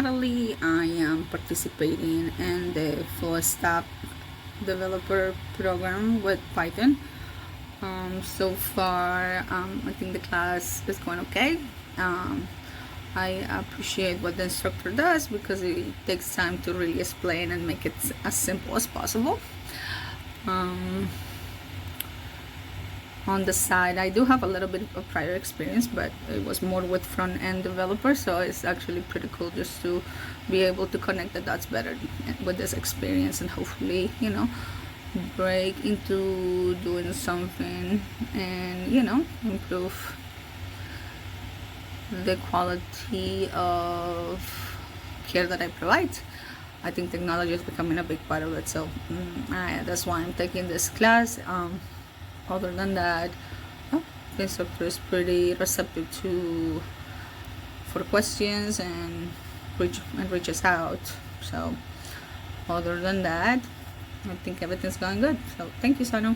Natalie. I am participating in the full stack developer program with Python. So far, I think the class is going okay. I appreciate what the instructor does because it takes time to really explain and make it as simple as possible. On the side, I do have a little bit of prior experience, but it was more with front-end developers, so it's actually pretty cool just to be able to connect the dots better with this experience and hopefully, break into doing something and, improve the quality of care that I provide. I think technology is becoming a big part of it, so that's why I'm taking this class. Other than that, the instructor is pretty receptive for questions and reaches out. So other than that, I think everything's going good. So thank you, Sanu.